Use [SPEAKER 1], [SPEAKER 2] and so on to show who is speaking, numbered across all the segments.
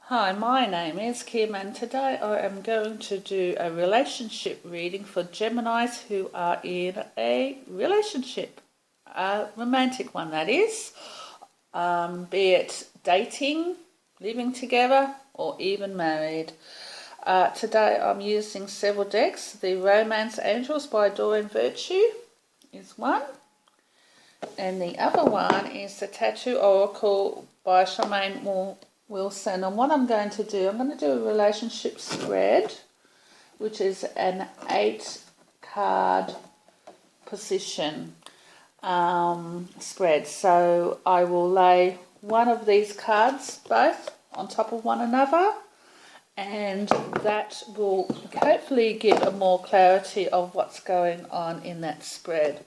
[SPEAKER 1] Hi, my name is Kim and today I am going to do a relationship reading for Geminis who are in a relationship, a romantic one that is, be it dating, living together or even married. Today I'm using several decks. The Romance Angels by Doreen Virtue is one, and the other one is the Tattoo Oracle by Charmaine Wilson. And what I'm going to do a relationship spread, which is an 8-card position spread. So I will lay one of these cards both on top of one another, and that will hopefully give a more clarity of what's going on in that spread,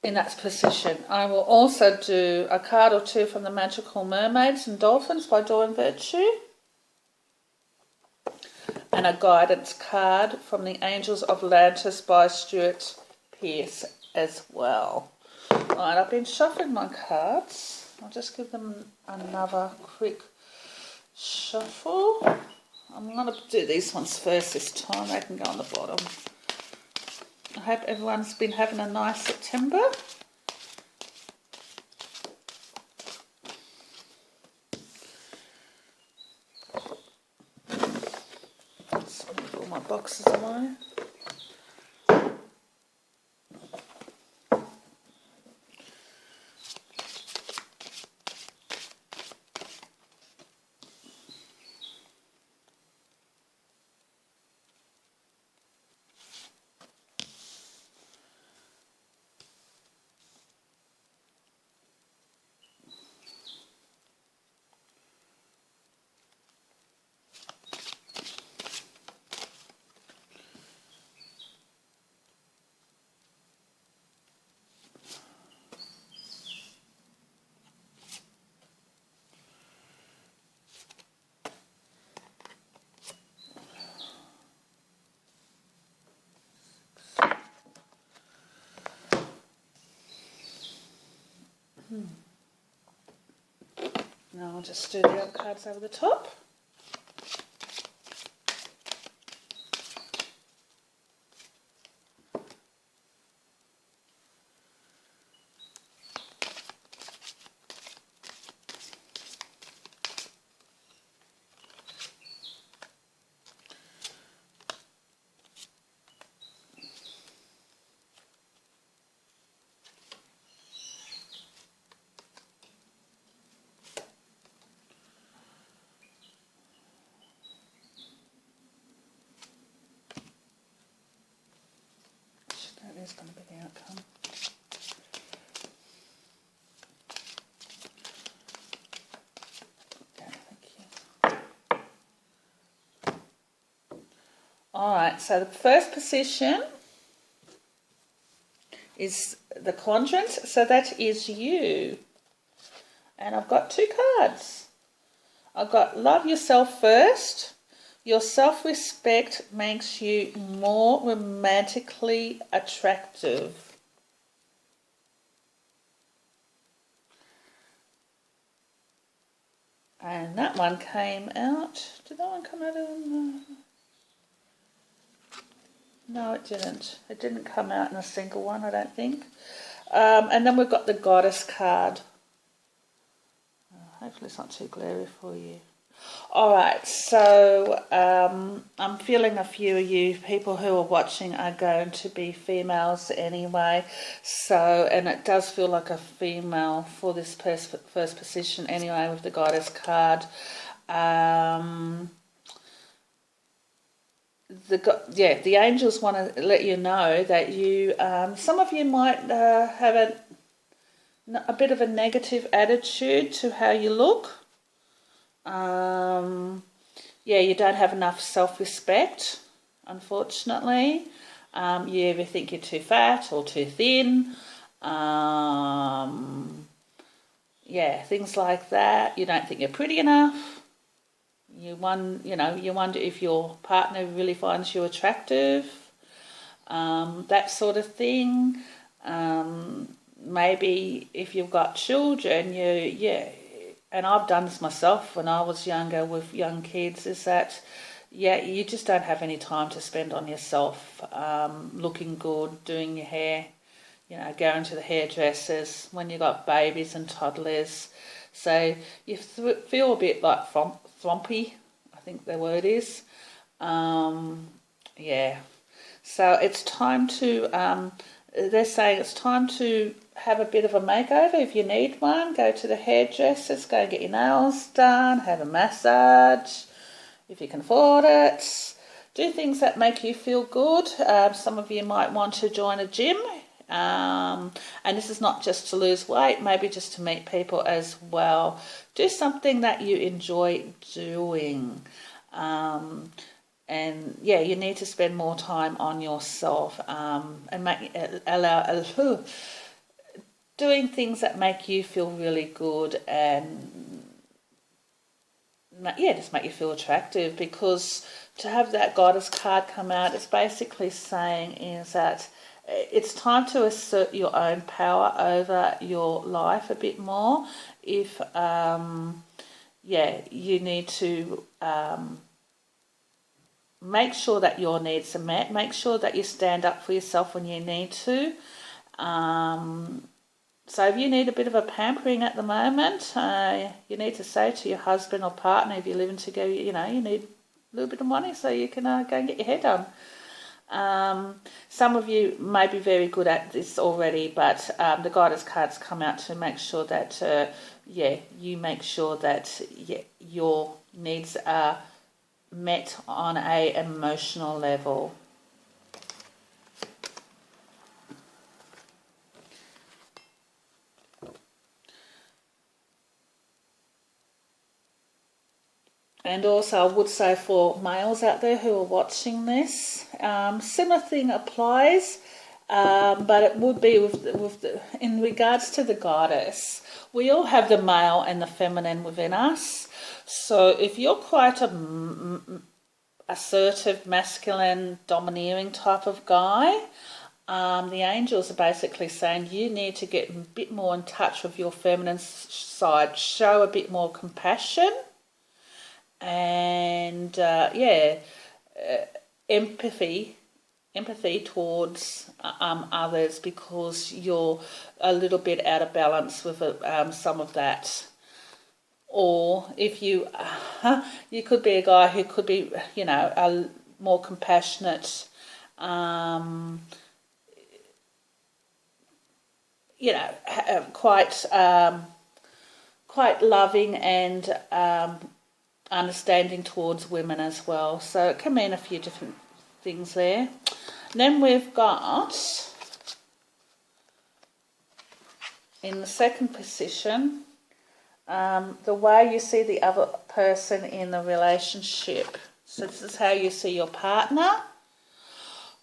[SPEAKER 1] in that position. I will also do a card or two from the Magical Mermaids and Dolphins by Doreen Virtue, and a guidance card from the Angels of Atlantis by Stuart Pearce as well. Alright, I've been shuffling my cards. I'll just give them another quick shuffle. I'm going to do these ones first this time. They can go on the bottom. I hope everyone's been having a nice September. Let's move all my boxes away. Now I'll just do the other cards over the top. That is going to be the outcome. Okay, thank you. Alright, so the first position is the quadrant, so that is you. And I've got two cards. I've got love yourself first. Your self-respect makes you more romantically attractive. And that one came out. Did that one come out of... No, it didn't. It didn't come out in a single one, I don't think. And then we've got the Goddess card. Hopefully it's not too glary for you. Alright, so I'm feeling a few of you people who are watching are going to be females anyway. So, and it does feel like a female for this first position anyway with the Goddess card. The angels want to let you know that you, some of you might have a bit of a negative attitude to how you look. You don't have enough self-respect, unfortunately. You either think you're too fat or too thin. Things like that. You don't think you're pretty enough. You wonder if your partner really finds you attractive. That sort of thing. Maybe if you've got children, and I've done this myself when I was younger with young kids, is that, yeah, you just don't have any time to spend on yourself, looking good, doing your hair, going to the hairdressers when you've got babies and toddlers. So you feel a bit like thrompy, I think the word is. Yeah. So it's time to, they're saying it's time to have a bit of a makeover. If you need one, go to the hairdressers, go and get your nails done, have a massage, if you can afford it. Do things that make you feel good. Some of you might want to join a gym. And this is not just to lose weight, maybe just to meet people as well. Do something that you enjoy doing. And yeah, you need to spend more time on yourself, and doing things that make you feel really good, and yeah, just make you feel attractive. Because to have that goddess card come out, it's basically saying is that it's time to assert your own power over your life a bit more. If you need to make sure that your needs are met. Make sure that you stand up for yourself when you need to. So if you need a bit of a pampering at the moment, you need to say to your husband or partner, if you're living together, you need a little bit of money so you can go and get your hair done. Some of you may be very good at this already, but the guidance cards come out to make sure that, you make sure that your needs are met on a emotional level. And also I would say for males out there who are watching this, similar thing applies, but it would be in regards to the goddess. We all have the male and the feminine within us. So if you're quite a assertive, masculine, domineering type of guy, the angels are basically saying you need to get a bit more in touch with your feminine side, show a bit more compassion, and empathy towards others, because you're a little bit out of balance with some of that. Or if you could be a guy who could be, a more compassionate, quite loving and understanding towards women as well. So it can mean a few different things there. Then we've got, in the second position, the way you see the other person in the relationship. So this is how you see your partner.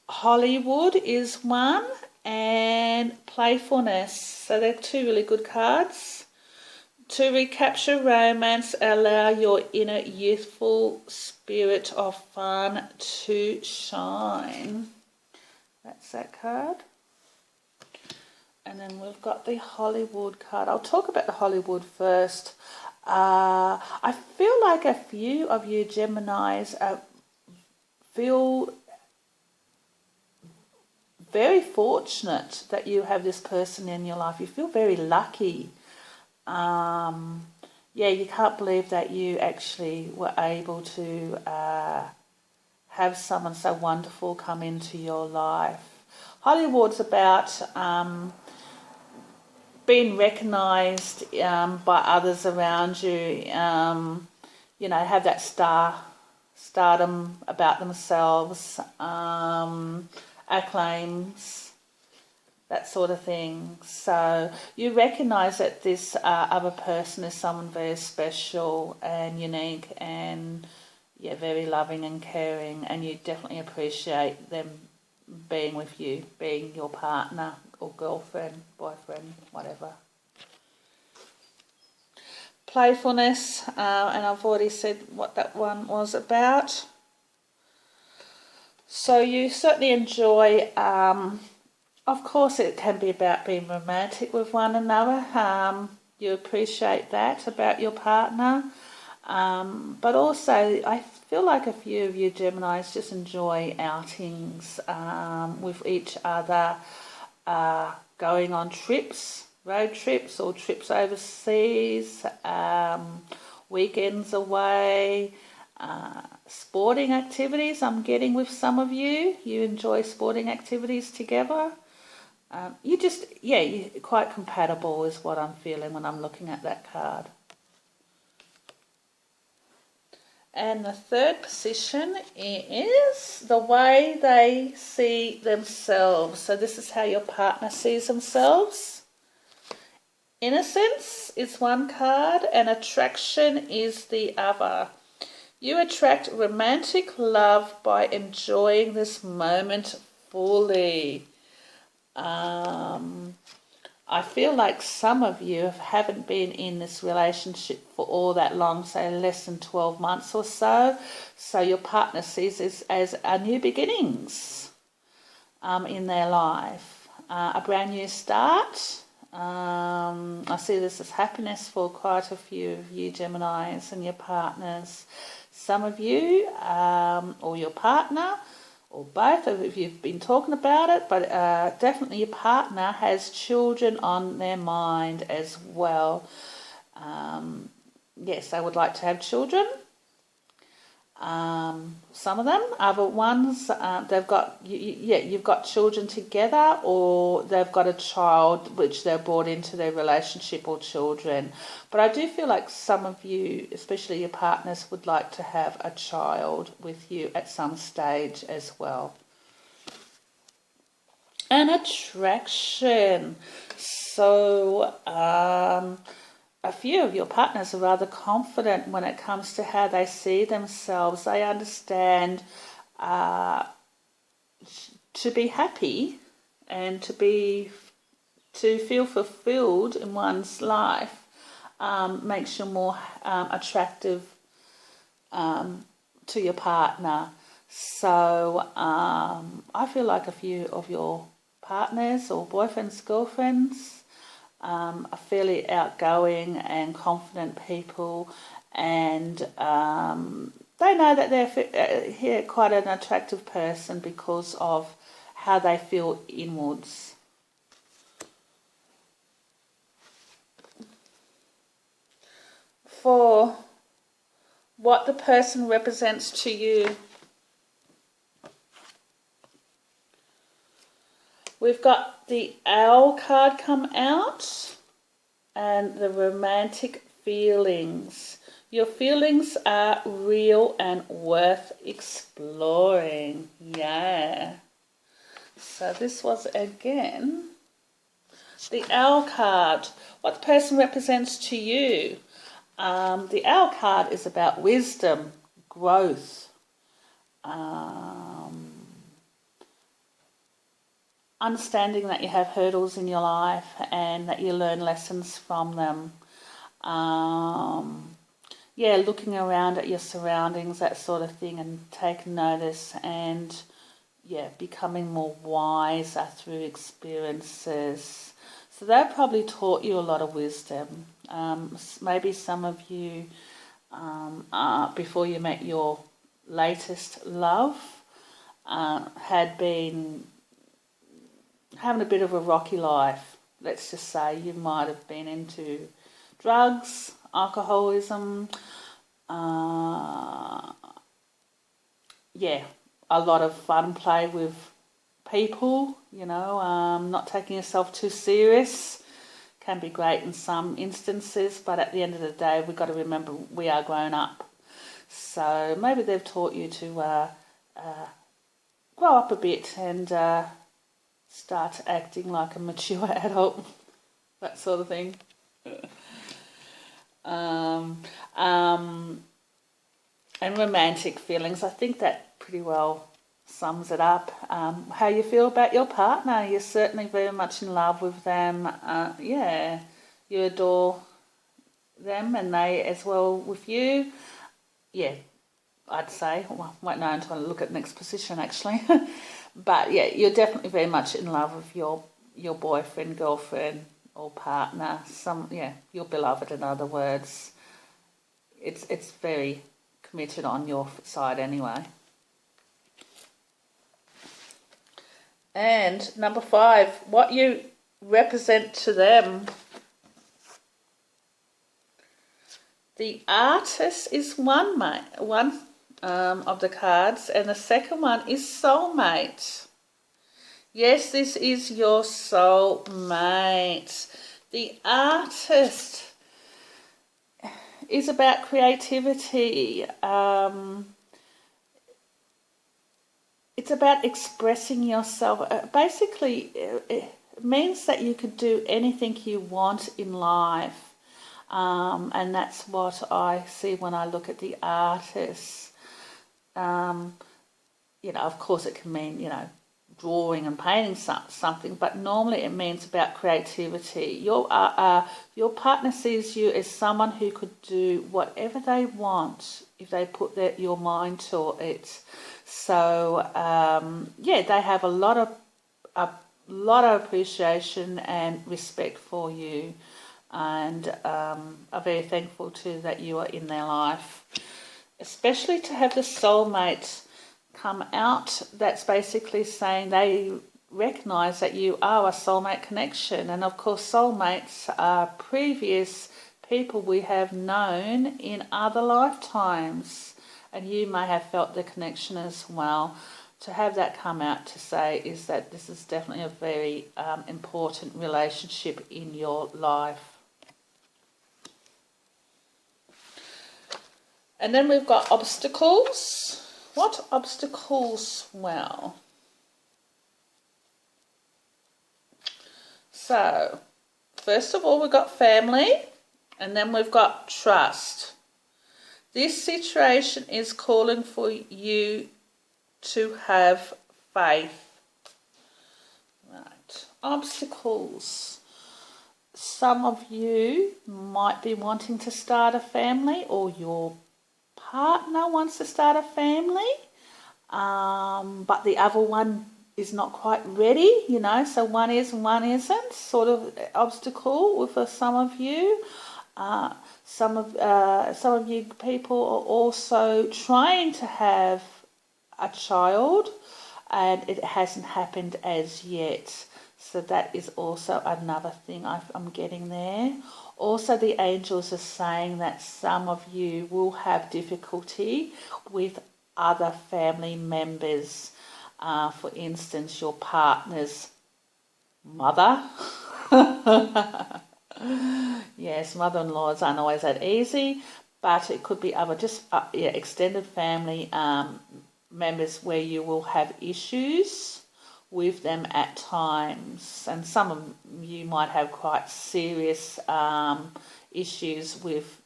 [SPEAKER 1] Hollywood is one, and playfulness. So they're two really good cards. To recapture romance, allow your inner youthful spirit of fun to shine. That's that card. And then we've got the Hollywood card. I'll talk about the Hollywood first. I feel like a few of you Geminis feel very fortunate that you have this person in your life. You feel very lucky. You can't believe that you actually were able to have someone so wonderful come into your life. Hollywood's about being recognised by others around you. Have that stardom about themselves, acclaims, that sort of thing. So you recognise that this other person is someone very special and unique and very loving and caring, and you definitely appreciate them being with you, being your partner or girlfriend, boyfriend, whatever. Playfulness, and I've already said what that one was about. So you certainly enjoy, of course it can be about being romantic with one another, You appreciate that about your partner. But also, I feel like a few of you Geminis just enjoy outings with each other, going on trips, road trips or trips overseas, weekends away, sporting activities. I'm getting with some of you. You enjoy sporting activities together. You're quite compatible is what I'm feeling when I'm looking at that card. And the third position is the way they see themselves. So this is how your partner sees themselves. Innocence is one card and attraction is the other. You attract romantic love by enjoying this moment fully. I feel like some of you haven't been in this relationship for all that long, say less than 12 months or so. So your partner sees this as a new beginnings in their life, a brand new start. I see this as happiness for quite a few of you Geminis and your partners. Some of you or your partner or both of you've been talking about it, but definitely your partner has children on their mind as well. Yes, they would like to have children. Some of them, other ones, they've got you've got children together, or they've got a child which they're brought into their relationship or children. But I do feel like some of you, especially your partners, would like to have a child with you at some stage as well. An attraction. So a few of your partners are rather confident when it comes to how they see themselves. They understand to be happy and to feel fulfilled in one's life makes you more attractive to your partner. So I feel like a few of your partners or boyfriends, girlfriends are fairly outgoing and confident people, and they know that they're quite an attractive person because of how they feel inwards. For what the person represents to you, we've got the Owl card come out and the romantic feelings. Your feelings are real and worth exploring. Yeah. So this was again the Owl card. What the person represents to you. The Owl card is about wisdom, growth, understanding that you have hurdles in your life and that you learn lessons from them. Looking around at your surroundings, that sort of thing, and taking notice and becoming more wiser through experiences. So they've probably taught you a lot of wisdom. Maybe some of you, before you met your latest love, had been having a bit of a rocky life. Let's just say you might have been into drugs, alcoholism, a lot of fun play with people, not taking yourself too serious can be great in some instances, but at the end of the day we've got to remember we are grown up. So maybe they've taught you to grow up a bit and start acting like a mature adult, that sort of thing. And romantic feelings, I think that pretty well sums it up. How you feel about your partner, you're certainly very much in love with them. You adore them and they as well with you. I'd say. Well, I won't know until I look at the next position actually. But you're definitely very much in love with your boyfriend, girlfriend, or partner, your beloved, in other words. It's very committed on your side anyway. And number 5, what you represent to them. The Artist is one of the cards, and the second one is Soulmate. Yes, this is your soulmate. The Artist is about creativity. It's about expressing yourself. Basically, it means that you could do anything you want in life. And that's what I see when I look at the Artist. Of course it can mean, drawing and painting something, but normally it means about creativity. Your partner sees you as someone who could do whatever they want if they put your mind to it. So they have a lot of appreciation and respect for you, and are very thankful too that you are in their life. Especially to have the soulmate come out, that's basically saying they recognise that you are a soulmate connection. And of course soulmates are previous people we have known in other lifetimes, and you may have felt the connection as well. To have that come out to say is that this is definitely a very important relationship in your life. And then we've got obstacles. What obstacles? Well, so first of all we've got family, and then we've got trust. This situation is calling for you to have faith. Right. Obstacles. Some of you might be wanting to start a family, or your partner wants to start a family, but the other one is not quite ready, so one is and one isn't, sort of obstacle for some of you. Some of you people are also trying to have a child, and it hasn't happened as yet. So that is also another thing I'm getting there. Also, the angels are saying that some of you will have difficulty with other family members. For instance, your partner's mother. Yes, mother-in-laws aren't always that easy, but it could be other extended family members where you will have issues with them at times. And some of you might have quite serious issues with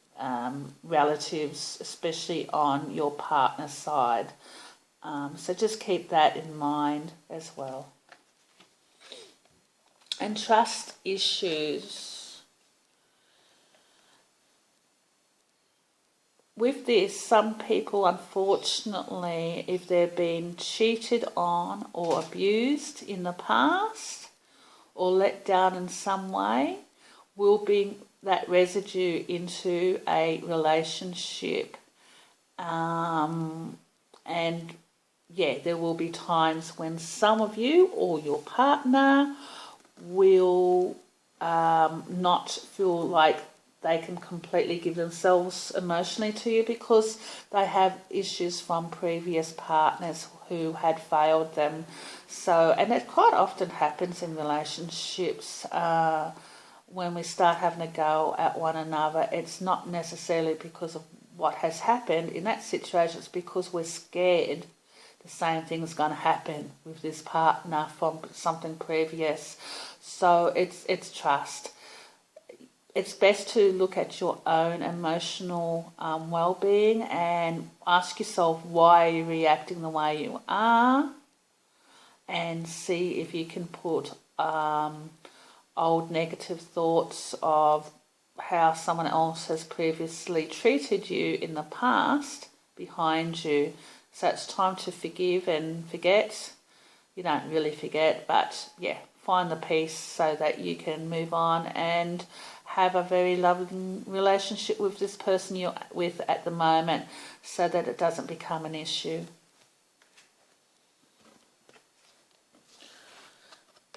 [SPEAKER 1] relatives, especially on your partner's side. So just keep that in mind as well. And trust issues. With this, some people, unfortunately, if they've been cheated on or abused in the past or let down in some way, will bring that residue into a relationship. There will be times when some of you or your partner will not feel like they can completely give themselves emotionally to you because they have issues from previous partners who had failed them. So, and it quite often happens in relationships when we start having a go at one another. It's not necessarily because of what has happened in that situation, it's because we're scared the same thing's going to happen with this partner from something previous. So it's trust. It's best to look at your own emotional well-being and ask yourself, why are you reacting the way you are? And see if you can put old negative thoughts of how someone else has previously treated you in the past behind you. So it's time to forgive and forget. You don't really forget, but find the peace so that you can move on and have a very loving relationship with this person you're with at the moment, so that it doesn't become an issue.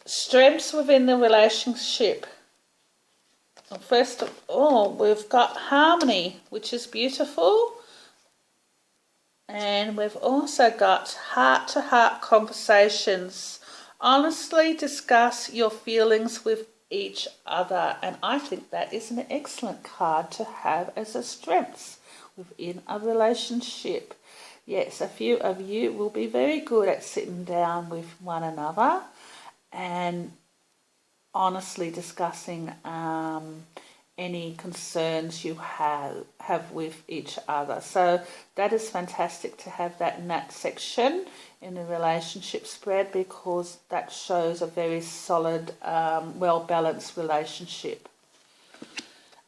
[SPEAKER 1] Strengths within the relationship. Well, first of all, we've got harmony, which is beautiful. And we've also got heart-to-heart conversations. Honestly discuss your feelings with each other. And I think that is an excellent card to have as a strength within a relationship. Yes, a few of you will be very good at sitting down with one another and honestly discussing any concerns you have with each other. So that is fantastic to have that in that section in the relationship spread, because that shows a very solid, well-balanced relationship.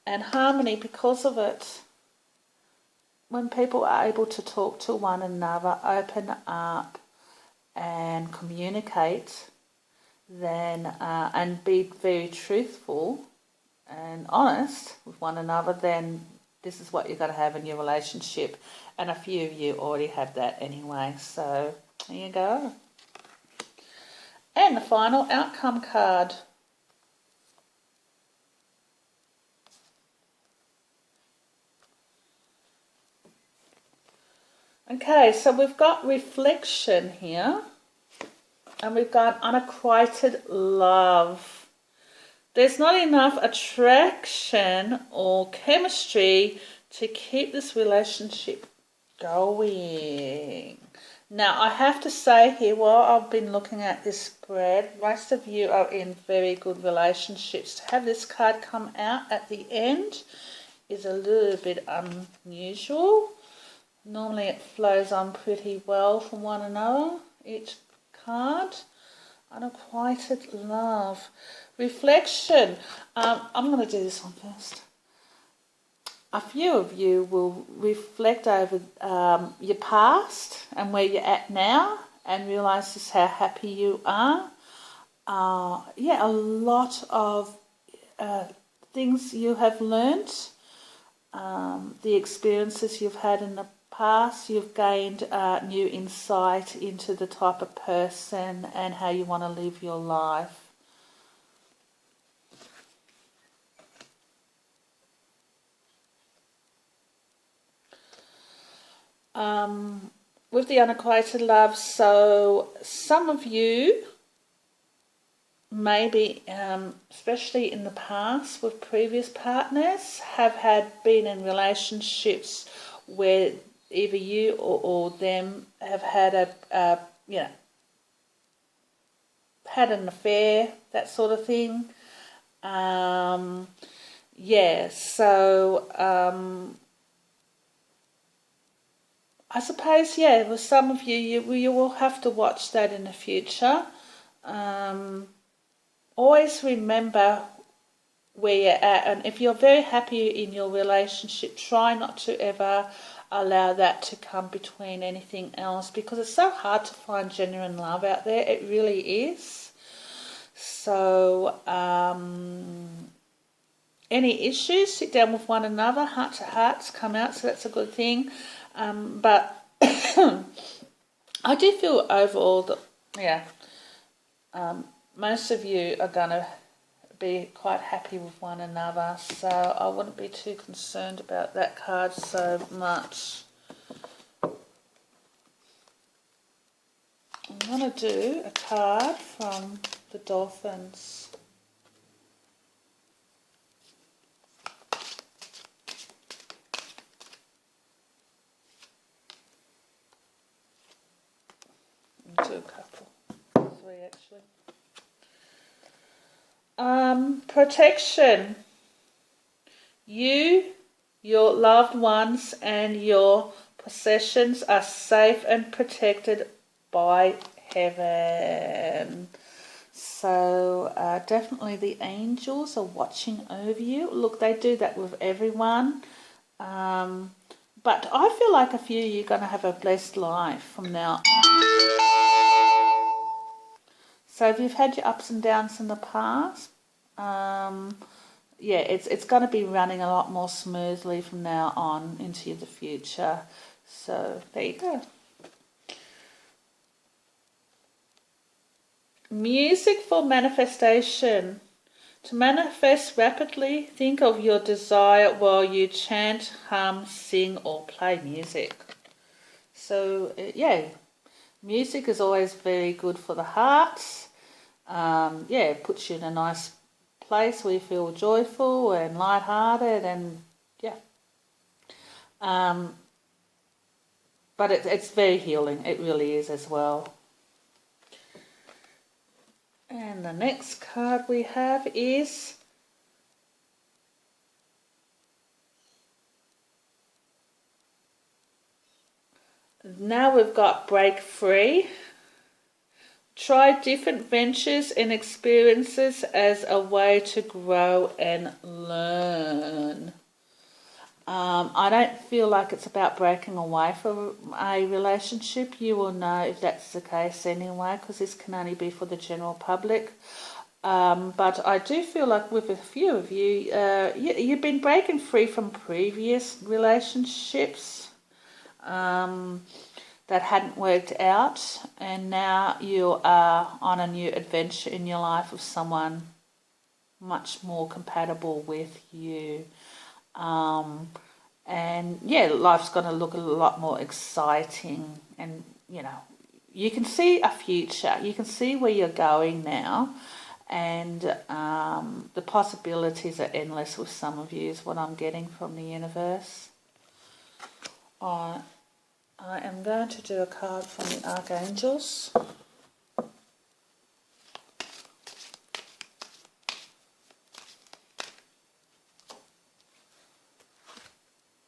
[SPEAKER 1] And harmony, because of it, when people are able to talk to one another, open up and communicate, then and be very truthful and honest with one another, then this is what you're going to have in your relationship. And a few of you already have that anyway, so there you go. And the final outcome card. Okay, so we've got reflection here, and we've got unrequited love. There's not enough attraction or chemistry to keep this relationship going. Now, I have to say here, while I've been looking at this spread, most of you are in very good relationships. To have this card come out at the end is a little bit unusual. Normally it flows on pretty well from one another, each card. Unrequited love. Reflection. I'm going to do this one first. A few of you will reflect over your past and where you're at now and realise just how happy you are. A lot of things you have learnt, the experiences you've had in the past, you've gained new insight into the type of person and how you want to live your life. With the unrequited love, so some of you maybe, especially in the past with previous partners, have been in relationships where either you or them have had had an affair, that sort of thing. I suppose, with some of you will have to watch that in the future. Always remember where you're at, and if you're very happy in your relationship, try not to ever allow that to come between anything else, because it's so hard to find genuine love out there. It really is. So any issues, sit down with one another, heart to hearts come out, so that's a good thing. But I do feel overall that most of you are going to be quite happy with one another, so I wouldn't be too concerned about that card so much. I'm going to do a card from the Dolphins. I'll do a couple, 3 actually. Protection. You, your loved ones and your possessions are safe and protected by heaven. So definitely the angels are watching over you. Look, they do that with everyone. But I feel like a few of you are going to have a blessed life from now on. So if you've had your ups and downs in the past, yeah, it's going to be running a lot more smoothly from now on into the future. So there you go. Music for manifestation. To manifest rapidly, think of your desire while you chant, hum, sing, or play music. So, yeah, music is always very good for the heart. Yeah, it puts you in a nice place where you feel joyful and lighthearted, and yeah. But it's very healing. It really is as well. And the next card we have is now we've got break free. Try different ventures and experiences as a way to grow and learn. I don't feel like it's about breaking away from a relationship. You will know if that's the case anyway, because this can only be for the general public. But I do feel like with a few of you, you've been breaking free from previous relationships that hadn't worked out, and now you are on a new adventure in your life with someone much more compatible with you. And yeah, life's going to look a lot more exciting, and you know, you can see a future, you can see where you're going now, and the possibilities are endless with some of you is what I'm getting from the universe. I am going to do a card from the Archangels.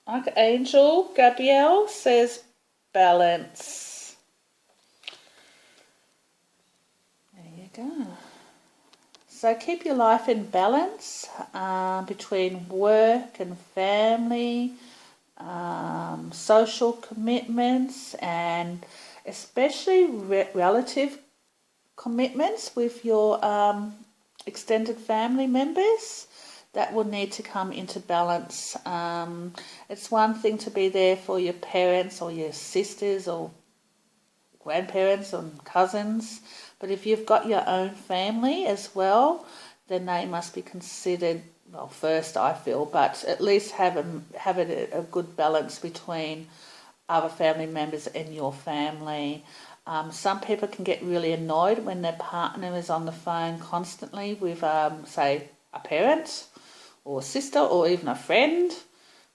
[SPEAKER 1] Archangel Gabriel says balance. There you go. So keep your life in balance between work and family, social commitments, and especially relative commitments with your extended family members. That will need to come into balance. It's one thing to be there for your parents or your sisters or grandparents and cousins, but if you've got your own family as well, then they must be considered, well, first I feel, but at least have a good balance between other family members and your family. Some people can get really annoyed when their partner is on the phone constantly with, say, a parent or a sister or even a friend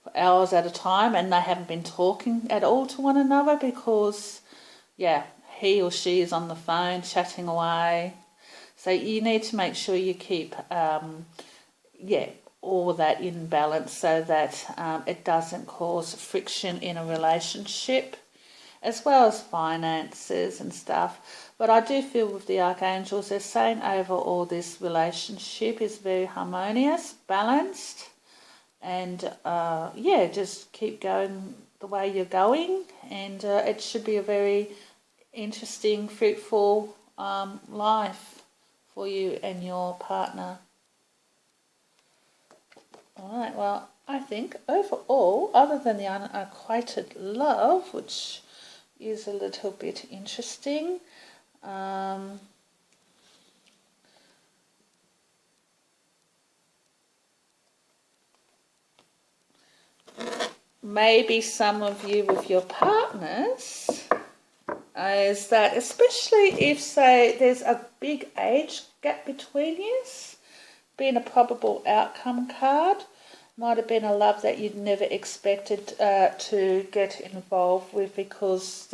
[SPEAKER 1] for hours at a time, and they haven't been talking at all to one another because, yeah, he or she is on the phone chatting away. So you need to make sure you keep, all of that in balance so that it doesn't cause friction in a relationship, as well as finances and stuff. But I do feel with the Archangels, they're saying overall this relationship is very harmonious, balanced, and just keep going the way you're going, and it should be a very interesting, fruitful life for you and your partner. All right, well, I think overall, other than the unrequited love, which is a little bit interesting, maybe some of you with your partners, is that especially if, say, there's a big age gap between you, being a probable outcome card, might have been a love that you'd never expected to get involved with because